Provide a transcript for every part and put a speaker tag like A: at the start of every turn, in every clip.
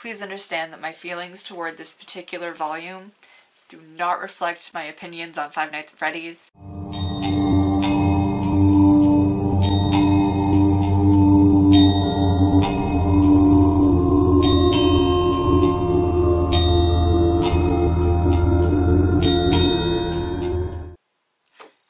A: Please understand that my feelings toward this particular volume do not reflect my opinions on Five Nights at Freddy's.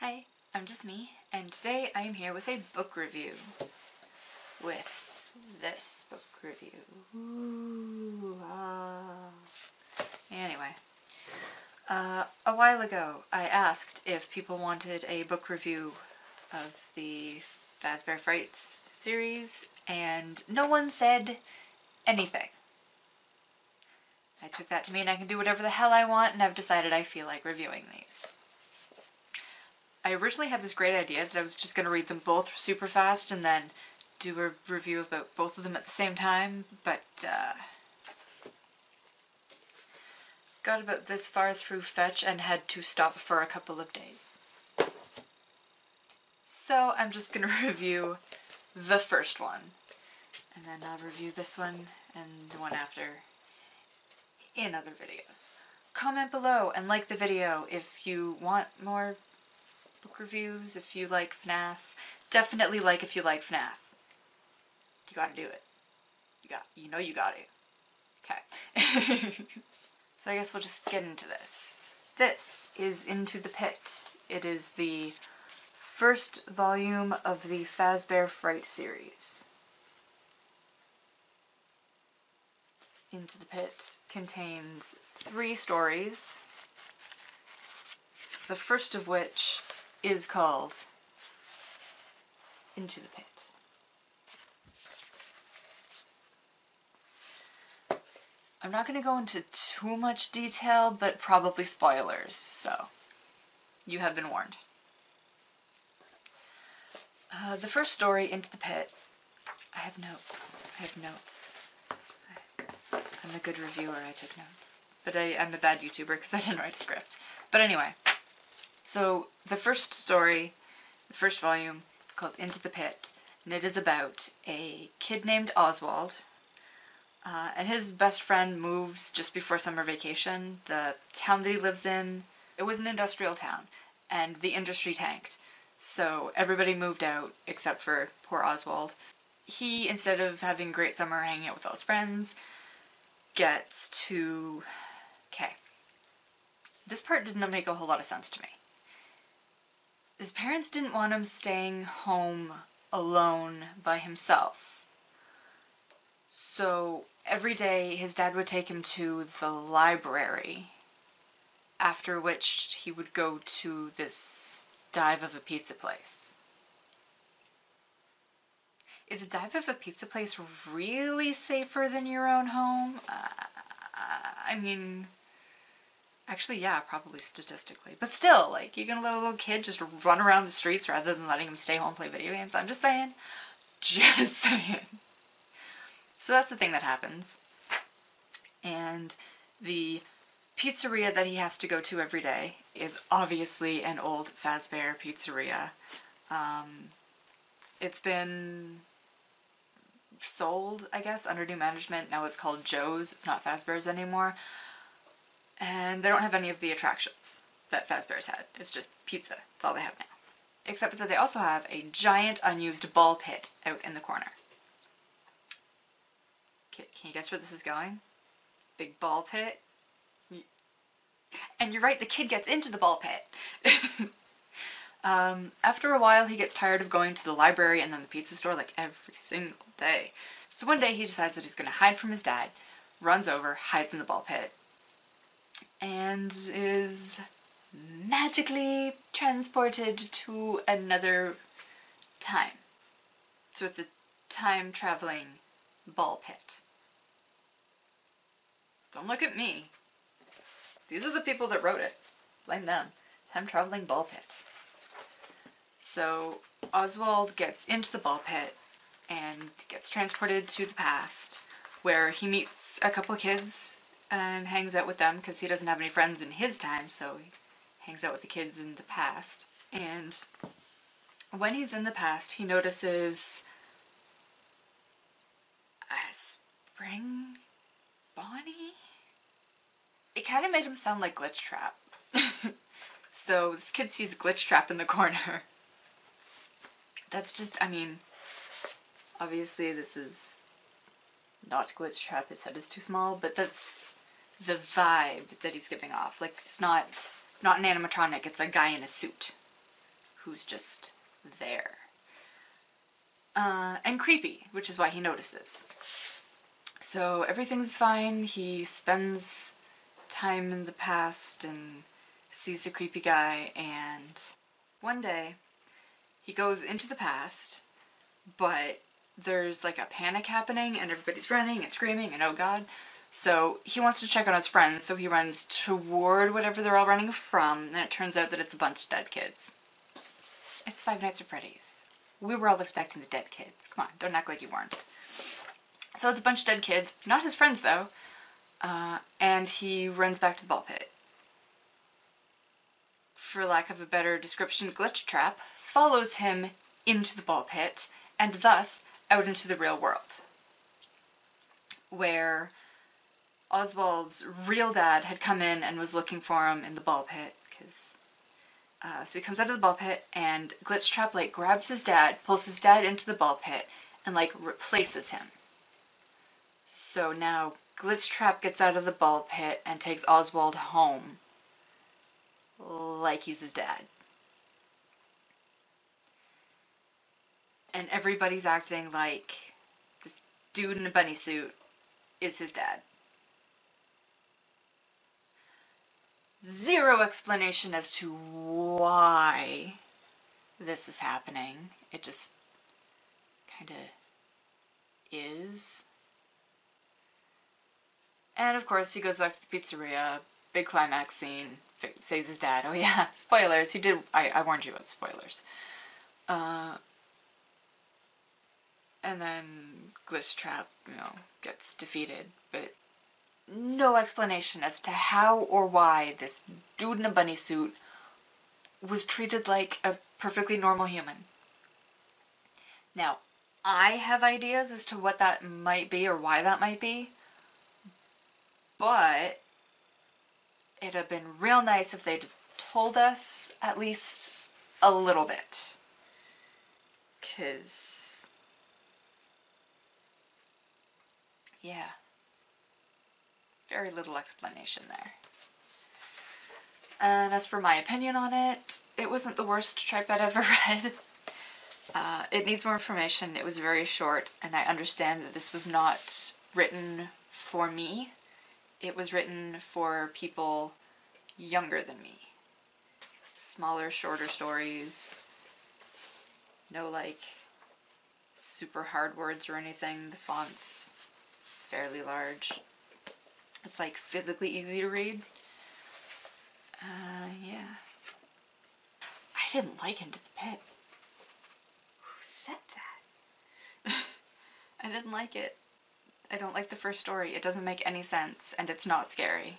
A: Hi, I'm just me, and today I am here with a book review. With this book review. Anyway, a while ago I asked if people wanted a book review of the Fazbear Frights series, and no one said anything. I took that to mean I can do whatever the hell I want, and I've decided I feel like reviewing these. I originally had this great idea that I was just going to read them both super fast and then do a review about both of them at the same time, but got about this far through Fetch and had to stop for a couple of days. So I'm just going to review the first one, and then I'll review this one and the one after in other videos. Comment below and like the video if you want more book reviews, if you like FNAF. Definitely like if you like FNAF. You gotta do it. You know you got to. Okay. So I guess we'll just get into this. This is Into the Pit. It is the first volume of the Fazbear Frights series. Into the Pit contains 3 stories, the first of which is called Into the Pit. I'm not going to go into too much detail, but probably spoilers, so you have been warned. The first story, Into the Pit, I have notes. I'm a good reviewer, I took notes. But I'm a bad YouTuber because I didn't write a script. But anyway, so the first story, the first volume, it's called Into the Pit, and it is about a kid named Oswald, and his best friend moves just before summer vacation. The town that he lives in, it was an industrial town, and the industry tanked. So everybody moved out except for poor Oswald. He, instead of having a great summer hanging out with all his friends, gets to... Okay. This part didn't make a whole lot of sense to me. His parents didn't want him staying home alone by himself. So every day his dad would take him to the library, after which he would go to this dive of a pizza place. Is a dive of a pizza place really safer than your own home? I mean, actually, yeah, probably statistically. But still, like, you're gonna let a little kid just run around the streets rather than letting him stay home and play video games? I'm just saying. Just saying. So that's the thing that happens. And the pizzeria that he has to go to every day is obviously an old Fazbear pizzeria. It's been sold, I guess, under new management. Now it's called Joe's. It's not Fazbear's anymore. And they don't have any of the attractions that Fazbear's had. It's just pizza. That's all they have now. Except that they also have a giant unused ball pit out in the corner. Can you guess where this is going? Big ball pit. And you're right, the kid gets into the ball pit. After a while, he gets tired of going to the library and then the pizza store like every single day. So one day he decides that he's going to hide from his dad, runs over, hides in the ball pit, and is magically transported to another time. So it's a time-traveling ball pit. Don't look at me. These are the people that wrote it. Blame them. Time-traveling ball pit. So Oswald gets into the ball pit and gets transported to the past, where he meets a couple of kids and hangs out with them because he doesn't have any friends in his time, so he hangs out with the kids in the past. And when he's in the past, he notices a spring funny. It kind of made him sound like Glitch Trap. So this kid sees Glitch Trap in the corner. That's just, I mean, obviously this is not Glitch Trap, his head is too small, but that's the vibe that he's giving off. Like, it's not an animatronic, it's a guy in a suit who's just there. And creepy, which is why he notices. So everything's fine, he spends time in the past and sees the creepy guy, and one day he goes into the past, but there's like a panic happening and everybody's running and screaming and oh god. So he wants to check on his friends, so he runs toward whatever they're all running from, and it turns out that it's a bunch of dead kids. It's Five Nights at Freddy's. We were all expecting the dead kids. Come on, don't act like you weren't. So it's a bunch of dead kids, not his friends though, and he runs back to the ball pit. For lack of a better description, Glitch Trap follows him into the ball pit, and thus out into the real world, where Oswald's real dad had come in and was looking for him in the ball pit, because so he comes out of the ball pit, and Glitch Trap like grabs his dad, pulls his dad into the ball pit, and like replaces him. So now Glitch Trap gets out of the ball pit and takes Oswald home, like he's his dad. And everybody's acting like this dude in a bunny suit is his dad. Zero explanation as to why this is happening. It just kind of is. And of course he goes back to the pizzeria, big climax scene, saves his dad. Oh yeah, spoilers, he did, I warned you about spoilers. And then Glitch Trap, you know, gets defeated, but no explanation as to how or why this dude in a bunny suit was treated like a perfectly normal human. Now, I have ideas as to what that might be or why that might be, but it'd have been real nice if they'd told us at least a little bit. 'Cause, yeah, very little explanation there. And as for my opinion on it, it wasn't the worst tripe I'd ever read. It needs more information. It was very short, and I understand that this was not written for me. It was written for people younger than me. Smaller, shorter stories. No, like, super hard words or anything. The font's fairly large. It's, like, physically easy to read. Yeah. I didn't like Into the Pit. Who said that? I didn't like it. I don't like the first story. It doesn't make any sense, and it's not scary.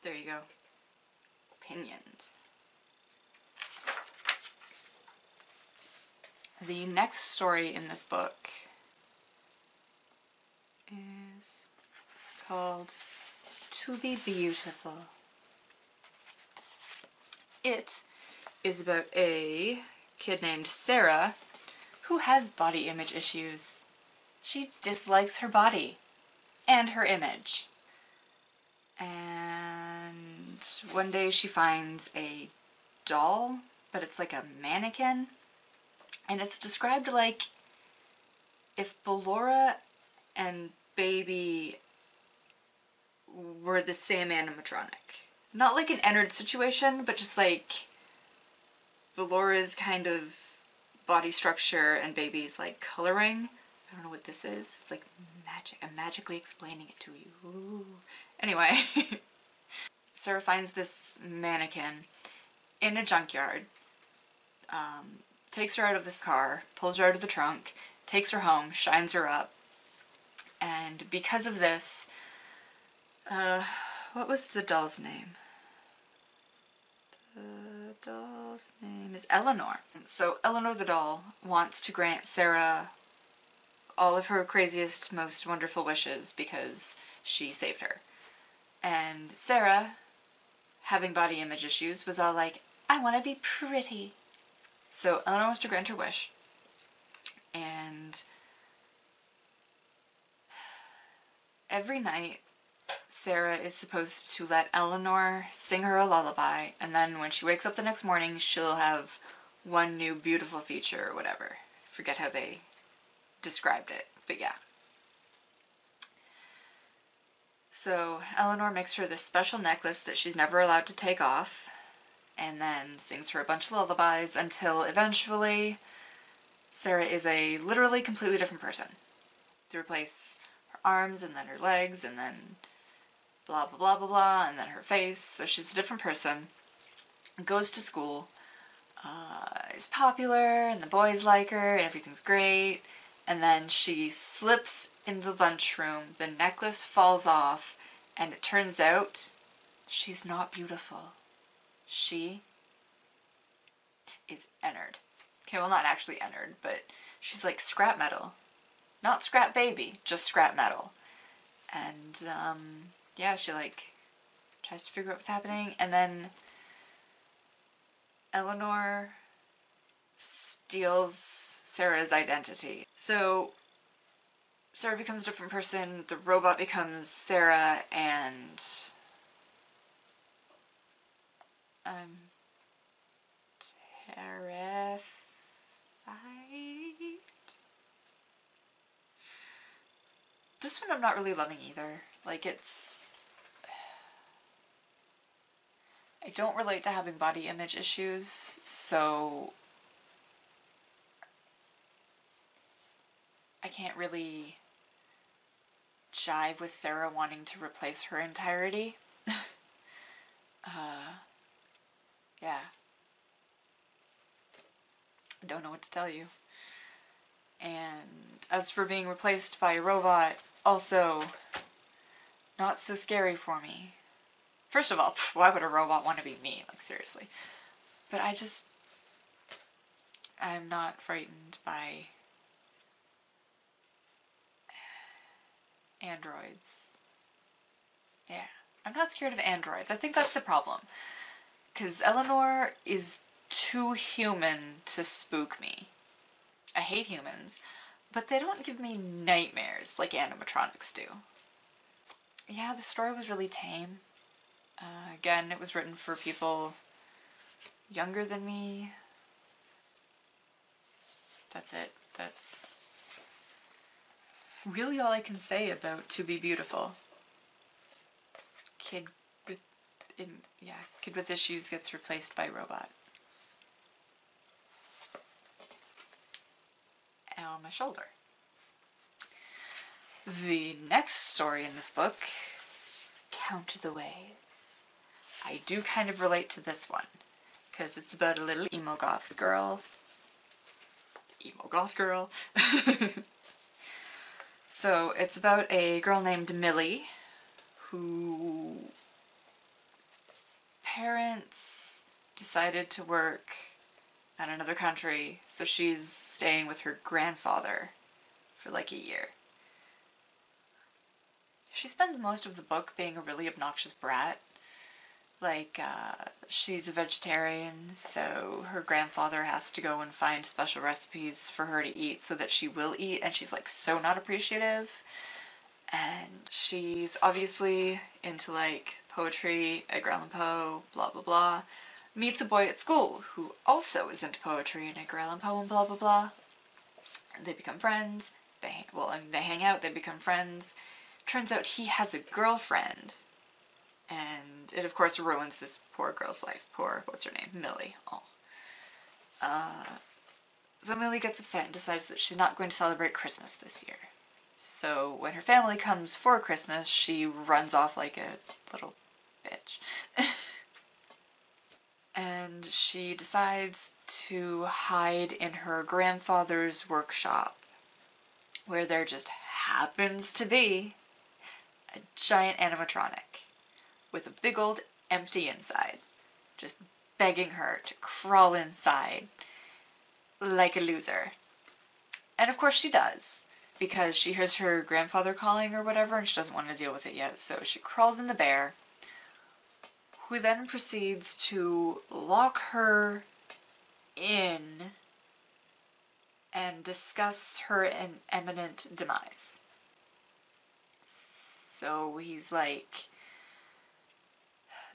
A: There you go. Opinions. The next story in this book is called To Be Beautiful. It is about a kid named Sarah who has body image issues. She dislikes her body and her image. And one day she finds a doll, but it's like a mannequin. And it's described like if Ballora and Baby were the same animatronic. Not like an Ennard situation, but just like Ballora's kind of body structure and Baby's like coloring. I don't know what this is. It's like magic. I'm magically explaining it to you. Ooh. Anyway, Sarah finds this mannequin in a junkyard, takes her out of this car, pulls her out of the trunk, takes her home, shines her up, and because of this, what was the doll's name? The doll's name is Eleanor. So Eleanor the doll wants to grant Sarah all of her craziest, most wonderful wishes because she saved her. And Sarah, having body image issues, was all like, I want to be pretty. So Eleanor wants to grant her wish. And every night, Sarah is supposed to let Eleanor sing her a lullaby, and then when she wakes up the next morning, she'll have one new beautiful feature or whatever. Forget how they described it, but yeah. So Eleanor makes her this special necklace that she's never allowed to take off, and then sings her a bunch of lullabies until eventually Sarah is a literally completely different person. They replace her arms and then her legs and then blah blah blah blah blah and then her face, so she's a different person. Goes to school, is popular and the boys like her and everything's great, and then she slips in the lunchroom, the necklace falls off, and it turns out she's not beautiful. She is Ennard. Okay, well, not actually Ennard, but she's like scrap metal. Not scrap baby, just scrap metal. And, yeah, she like tries to figure out what's happening, and then Eleanor steals Sarah's identity. So Sarah becomes a different person, the robot becomes Sarah, and I'm terrified. This one I'm not really loving either. Like, I don't relate to having body image issues, so I can't really jive with Sarah wanting to replace her entirety. Yeah. I don't know what to tell you. And as for being replaced by a robot, also not so scary for me. First of all, why would a robot want to be me? Like, seriously. But I'm not frightened by androids. Yeah. I'm not scared of androids. I think that's the problem. Because Eleanor is too human to spook me. I hate humans, but they don't give me nightmares like animatronics do. Yeah, the story was really tame. Again, it was written for people younger than me. That's it. That's really all I can say about To Be Beautiful. Kid with issues gets replaced by robot. Ow, my shoulder. The next story in this book, Count the Ways. I do kind of relate to this one, because it's about a little emo goth girl. So it's about a girl named Millie, who parents decided to work at another country, so she's staying with her grandfather for like a year. She spends most of the book being a really obnoxious brat. Like, she's a vegetarian, so her grandfather has to go and find special recipes for her to eat so that she will eat, and she's like so not appreciative. And she's obviously into like poetry, Edgar Allan Poe, blah blah blah. Meets a boy at school who also is into poetry and Edgar Allan Poe and blah blah blah. They become friends. They hang out, they become friends. Turns out he has a girlfriend. And it, of course, ruins this poor girl's life. Poor, what's her name? Millie. Oh. So Millie gets upset and decides that she's not going to celebrate Christmas this year. So when her family comes for Christmas, she runs off like a little bitch. And she decides to hide in her grandfather's workshop, where there just happens to be a giant animatronic with a big old empty inside, just begging her to crawl inside like a loser. And of course she does. because she hears her grandfather calling or whatever and she doesn't want to deal with it yet. So she crawls in the bear, who then proceeds to lock her in and discuss her imminent demise. So he's like,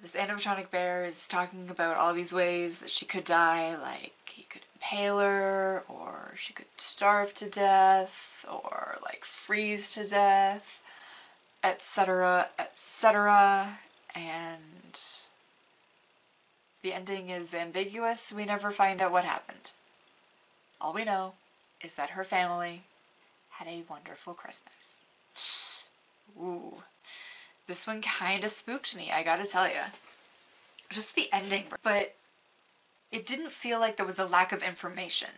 A: this animatronic bear is talking about all these ways that she could die, like he could impale her, or she could starve to death, or like freeze to death, etc., etc. And the ending is ambiguous. We never find out what happened. All we know is that her family had a wonderful Christmas. Ooh. This one kind of spooked me, I gotta tell you. Just the ending. But it didn't feel like there was a lack of information.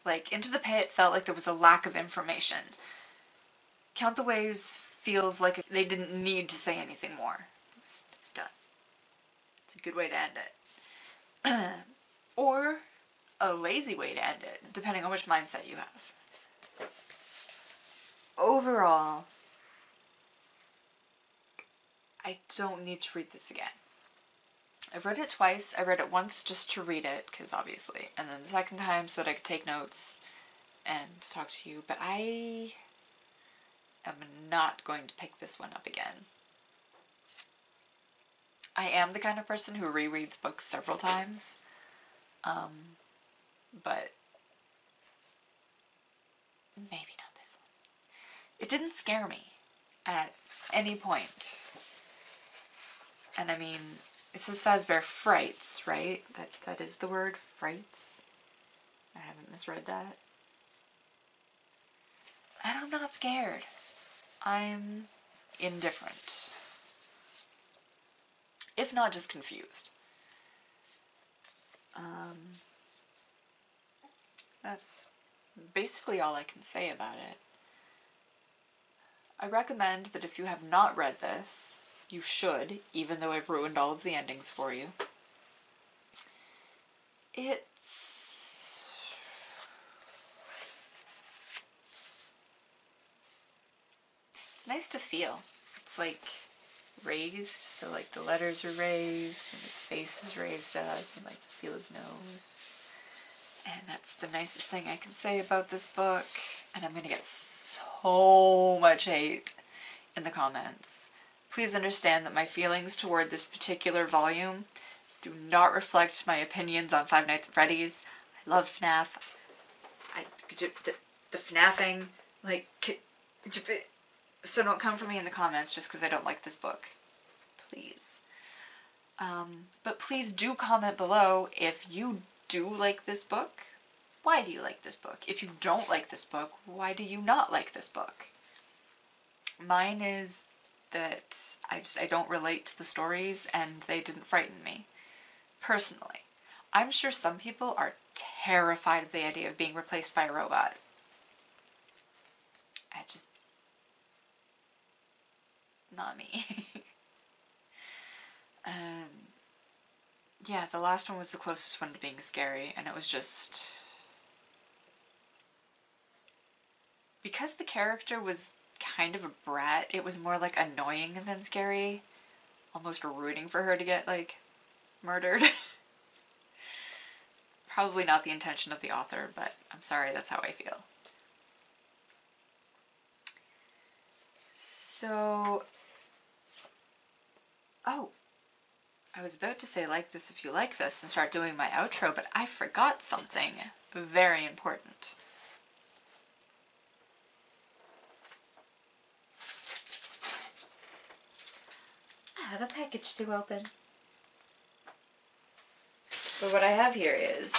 A: Like, Into the Pit felt like there was a lack of information. Count the Ways feels like they didn't need to say anything more. It was done. It's a good way to end it. Or a lazy way to end it, depending on which mindset you have. Overall, I don't need to read this again. I've read it twice. I read it once just to read it, because obviously, and then the second time so that I could take notes and talk to you, but I am not going to pick this one up again. I am the kind of person who rereads books several times, but maybe not this one. It didn't scare me at any point. And I mean, it says Fazbear Frights, right? That is the word, frights. I haven't misread that. And I'm not scared. I'm indifferent. If not just confused. That's basically all I can say about it. I recommend that if you have not read this, you should, even though I've ruined all of the endings for you. It's nice to feel. It's like raised, so like the letters are raised and his face is raised up and like feel his nose. And that's the nicest thing I can say about this book. And I'm gonna get so much hate in the comments. Please understand that my feelings toward this particular volume do not reflect my opinions on Five Nights at Freddy's. I love FNAF. The FNAFing, like, so don't come for me in the comments just because I don't like this book. Please. But please do comment below if you do like this book. Why do you like this book? If you don't like this book, why do you not like this book? Mine is that I don't relate to the stories and they didn't frighten me. Personally. I'm sure some people are terrified of the idea of being replaced by a robot. Not me. Yeah, the last one was the closest one to being scary, and it was just... because the character was kind of a brat, it was more like annoying than scary. Almost rooting for her to get, like, murdered. Probably not the intention of the author, but I'm sorry, that's how I feel. So... oh! I was about to say like this if you like this and start doing my outro, but I forgot something very important. I have a package to open. So what I have here is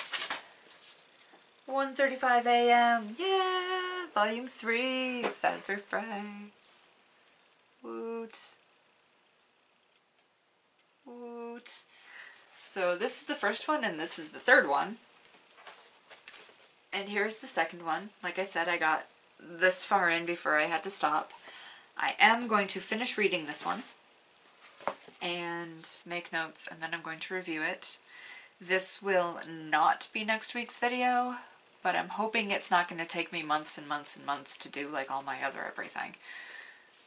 A: 1:35 a.m. Yeah! Volume 3, Fazbear Frights. Woot. Woot. So this is the first one and this is the third one. And here's the second one. Like I said, I got this far in before I had to stop. I am going to finish reading this one and make notes, and then I'm going to review it. This will not be next week's video, but I'm hoping it's not going to take me months and months and months to do like all my other everything.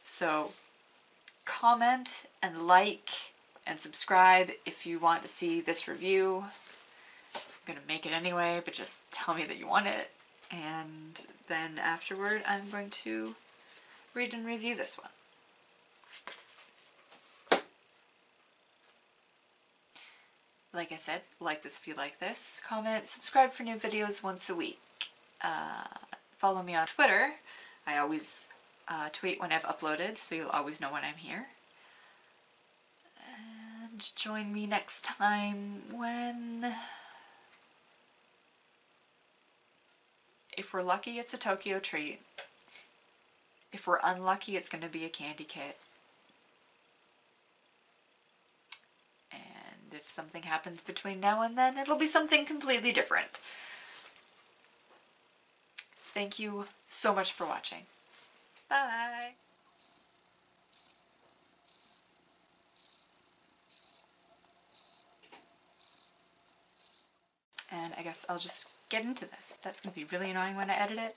A: So comment and like and subscribe if you want to see this review. I'm going to make it anyway, but just tell me that you want it. And then afterward, I'm going to read and review this one. Like I said, like this if you like this, comment, subscribe for new videos once a week. Follow me on Twitter. I always tweet when I've uploaded, so you'll always know when I'm here. And join me next time when, if we're lucky, it's a Tokyo treat. If we're unlucky, it's going to be a candy kit. And if something happens between now and then, it'll be something completely different. Thank you so much for watching. Bye! And I guess I'll just get into this. That's going to be really annoying when I edit it.